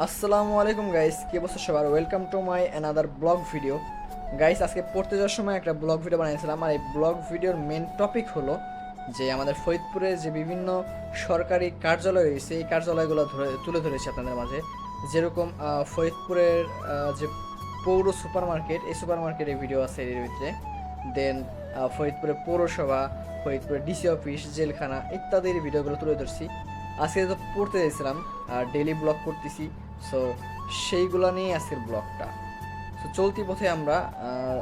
আসসালামু আলাইকুম গাইস, কি অবস্থা সবার? Welcome to my another blog video. Guys, আজকে পড়তে যাওয়ার সময় একটা ব্লগ ভিডিও বানিয়েছিলাম, আর এই ব্লগ ভিডিওর মেন টপিক হলো যে আমাদের ফরিদপুরে যে বিভিন্ন সরকারি কার্যালয় রয়েছে, এই কার্যালয়গুলো তুলে ধরেছে আপনাদের মাঝে। যেরকম ফরিদপুরের যে পৌর সুপার মার্কেট, এই সুপার মার্কেটের ভিডিও আছে এর ভিতরে। দেন ফরিদপুরের পৌরসভা, ফরিদপুরের ডিসি অফিস, জেলখানা ইত্যাদির ভিডিওগুলো তুলে ধরছি। আজকে তো পড়তে যাইছিলাম আর ডেইলি ব্লগ করতেছি, সো সেইগুলো নিয়ে আজকের ব্লগটা। তো চলতি পথে আমরা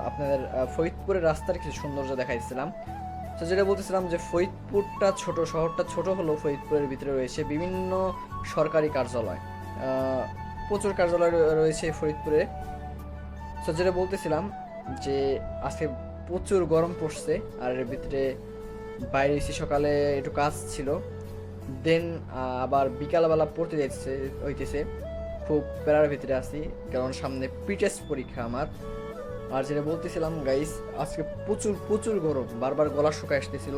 আপনাদের ফরিদপুরের রাস্তার কিছু সৌন্দর্য দেখাইছিলাম। তো যেটা বলতেছিলাম যে ফরিদপুরটা ছোট, শহরটা ছোট হলেও ফরিদপুরের ভিতরে রয়েছে বিভিন্ন সরকারি কার্যালয়। প্রচুর কার্যালয় রয়েছে ফরিদপুরে। তো যেটা বলতেছিলাম যে আজকে প্রচুর গরম পড়ছে, আর এর ভিতরে বাইরে এসে সকালে একটু কাজ ছিল। দেন আবার বিকালবেলা পড়তে হইতেছে। খুব প্যারার ভিতরে আছি, কারণ সামনে প্রিটেস্ট পরীক্ষা আমার। আর যেটা বলতেছিলাম গাইস, আজকে প্রচুর প্রচুর গরম, বারবার গলা শুকায় আসতেছিল।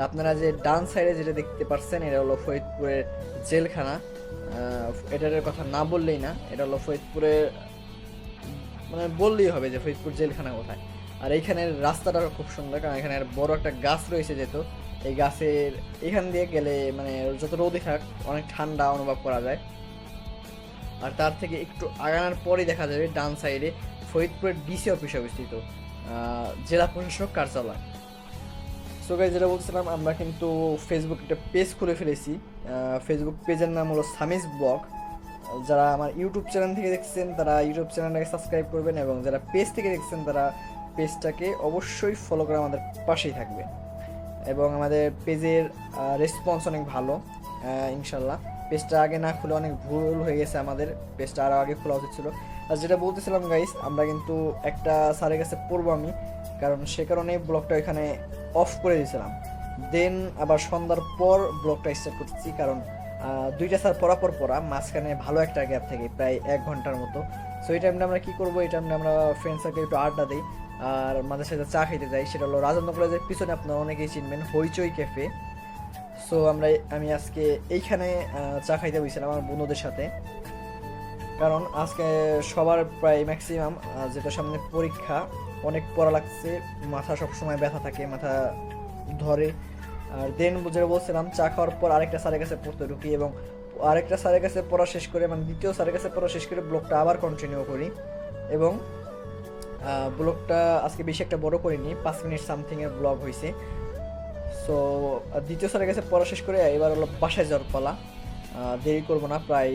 আপনারা যে ডান সাইডে যেটা দেখতে পাচ্ছেন, এটা হলো ফরিদপুরের জেলখানা। এটার কথা না বললেই না, এটা হলো ফরিদপুরের, মানে বললেই হবে যে ফরিদপুর জেলখানা কোথায়। আর এইখানের রাস্তাটা খুব সুন্দর, কারণ এখানে বড় একটা গাছ রয়েছে, যেহেতু এই গাছের এখান দিয়ে গেলে মানে যত রোদে থাক অনেক ঠান্ডা অনুভব করা যায়। আর তার থেকে একটু আগানোর পরেই দেখা যাবে ডান সাইডে ফরিদপুরের ডিসি অফিস অবস্থিত, জেলা প্রশাসক কার্যালয়। সো গাইস, যেটা বলছিলাম, আমরা কিন্তু ফেসবুক একটা পেজ খুলে ফেলেছি। ফেসবুক পেজের নাম হলো সামিজ ব্লগ। যারা আমার ইউটিউব চ্যানেল থেকে দেখছেন তারা ইউটিউব চ্যানেলটাকে সাবস্ক্রাইব করবেন, এবং যারা পেজ থেকে দেখছেন তারা পেজটাকে অবশ্যই ফলো করে আমাদের পাশেই থাকবে। এবং আমাদের পেজের রেসপন্স অনেক ভালো, ইনশাল্লাহ। পেজটা আগে না খুলে অনেক ভুল হয়ে গেছে, আমাদের পেজটা আরও আগে খোলা উচিত ছিল। আর যেটা বলতেছিলাম গাইস, আমরা কিন্তু একটা স্যারের কাছে পড়বো আমি, কারণ সে কারণে ব্লগটা এখানে অফ করে দিয়েছিলাম। দেন আবার সন্ধ্যার পর ব্লগটা স্টার্ট করতেছি, কারণ দুইটা স্যার পড়া মাঝখানে ভালো একটা গ্যাপ থাকে প্রায় 1 ঘন্টার মতো। সো এই টাইমটা আমরা কী করবো, এই টাইমটা আমরা ফ্রেন্ড সার্কেল একটু আড্ডা দিই, আর মাঝে সাথে চা খেতে যাই। সেটা হলো রাজেন্দ্র কলেজের পিছনে, আপনারা অনেকেই চিনবেন, হইচই ক্যাফে। সো আমি আজকে এইখানে চা খাইতে বসেছিলাম আমার বন্ধুদের সাথে, কারণ আজকে সবার প্রায় ম্যাক্সিমাম, যেটা সামনে পরীক্ষা, অনেক পড়া লাগছে, মাথা সবসময় ব্যথা থাকে, মাথা ধরে। আর দেন যেটা বলছিলাম, চা খাওয়ার পর আরেকটা স্যারের কাছে পড়তে ঢুকি, এবং আরেকটা স্যারের কাছে পড়া শেষ করে, মানে দ্বিতীয় স্যারের কাছে পড়া শেষ করে ব্লগটা আবার কন্টিনিউ করি। এবং ব্লগটা আজকে বেশি একটা বড় করিনি, 5 মিনিট সামথিংয়ের ব্লগ হয়েছে। সো দ্বিতীয় স্যারের কাছে পড়া শেষ করে এবার হলো বাসায় যাওয়ার পালা। দেরি করবো না, প্রায়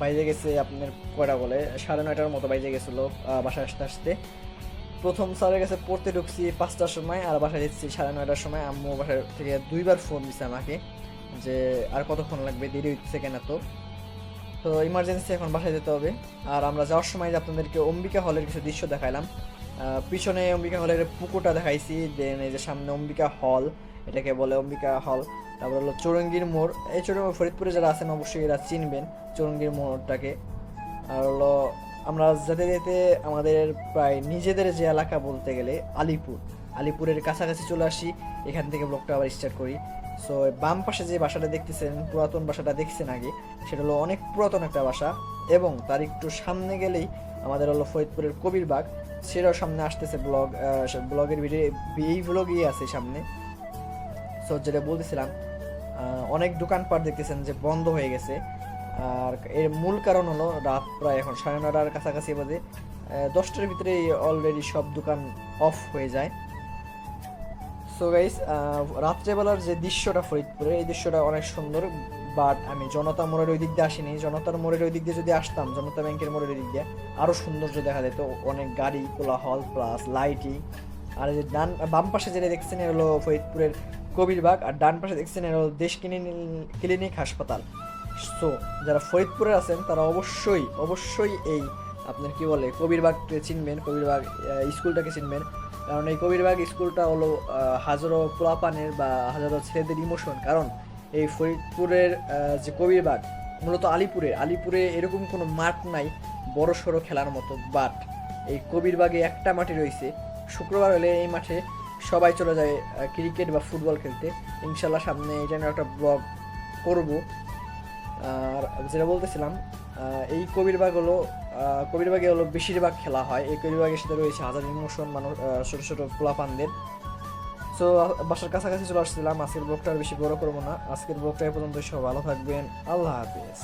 বাইরে গেছে আপনার কয়টা বলে 9:30টার মতো বাইরে গেছিলো বাসায় আসতে আসতে। প্রথম স্যারের কাছে পড়তে ঢুকছি 5টার সময়, আর বাসায় যাচ্ছি 9:30টার সময়। আম্মু বাসায় থেকে 2বার ফোন দিছে আমাকে যে আর কতক্ষণ লাগবে, দেরি হইতেছে কেন। তো ইমার্জেন্সি এখন বাসায় যেতে হবে। আর আমরা যাওয়ার সময় যে আপনাদেরকে অম্বিকা হলের কিছু দৃশ্য দেখাইলাম, পিছনে অম্বিকা হলের পুকুরটা দেখাইছি। দেন এই যে সামনে অম্বিকা হল, এটাকে বলে অম্বিকা হল। তারপর হলো চৌরঙ্গীর মোড়, এই ফরিদপুরে যারা আছেন অবশ্যই এরা চিনবেন চৌরঙ্গীর মোড়টাকে। আর হলো আমরা যেতে যেতে আমাদের প্রায় নিজেদের যে এলাকা বলতে গেলে আলিপুরের কাছাকাছি চলে আসি। এখান থেকে ব্লগটা আবার স্টার্ট করি। সো বাম পাশে যে বাসাটা দেখতেছেন, পুরাতন বাসাটা দেখছেন আগে, সেটা হলো অনেক পুরাতন একটা বাসা। এবং তার একটু সামনে গেলেই আমাদের হলো ফরিদপুরের কবিরবাগ, সেটাও সামনে আসতেছে। ব্লগের ভিডিও এই ব্লগই আছে সামনে। সো যেটা বলতেছিলাম, অনেক দোকানপাট দেখতেছেন যে বন্ধ হয়ে গেছে। আর এর মূল কারণ হলো রাত প্রায় এখন 9:30টার কাছাকাছি বাজে, 10টার ভিতরেই অলরেডি সব দোকান অফ হয়ে যায়। সো গাইস, রাত্রেবেলার যে দৃশ্যটা ফরিদপুরে, এই দৃশ্যটা অনেক সুন্দর। বাট আমি জনতা মোড়ের ওই দিক দিয়ে আসিনি, জনতার মোড়ের ওই দিক দিয়ে যদি আসতাম, জনতা ব্যাংকের মোড়ের ওই দিক দিয়ে আরও সৌন্দর্য দেখা যেত, অনেক গাড়ি কোলাহল প্লাস লাইটিং। আর এই যে বাম পাশে যেটা দেখছেন এর হলো ফরিদপুরের কবিরবাগ, আর ডান পাশে দেখছেন এর হলো দেশ ক্লিনিক হাসপাতাল। সো যারা ফরিদপুরে আছেন তারা অবশ্যই অবশ্যই এই আপনার কি বলে কবিরবাগকে চিনবেন, কবিরবাগ স্কুলটাকে চিনবেন। কারণ এই কবিরবাগ স্কুলটা হলো হাজারো পোলাপানের বা হাজারো ছেলেদের ইমোশন। কারণ এই ফরিদপুরের যে কবিরবাগ, মূলত আলিপুরে এরকম কোনো মাঠ নাই বড় সড়ো খেলার মতো। বাট এই কবিরবাগে একটা মাঠে রয়েছে, শুক্রবার হলে এই মাঠে সবাই চলে যায় ক্রিকেট বা ফুটবল খেলতে। ইনশাল্লাহ সামনে এটা নিয়ে একটা ব্লগ করব। আর যেটা বলতেছিলাম, এই কবিরবাগে হলো বেশিরভাগ খেলা হয়। এই কবিরবাগের সাথে রয়েছে হাজার ইমোশন মানুষ, ছোটো ছোটো পোলাপানদের। সো বাসার কাছাকাছি চলে আসছিলাম। আজকের ব্লগটা আর বেশি বড় করবো না, আজকের ব্লগটা এ পর্যন্ত। সব ভালো থাকবেন, আল্লাহ হাফিজ।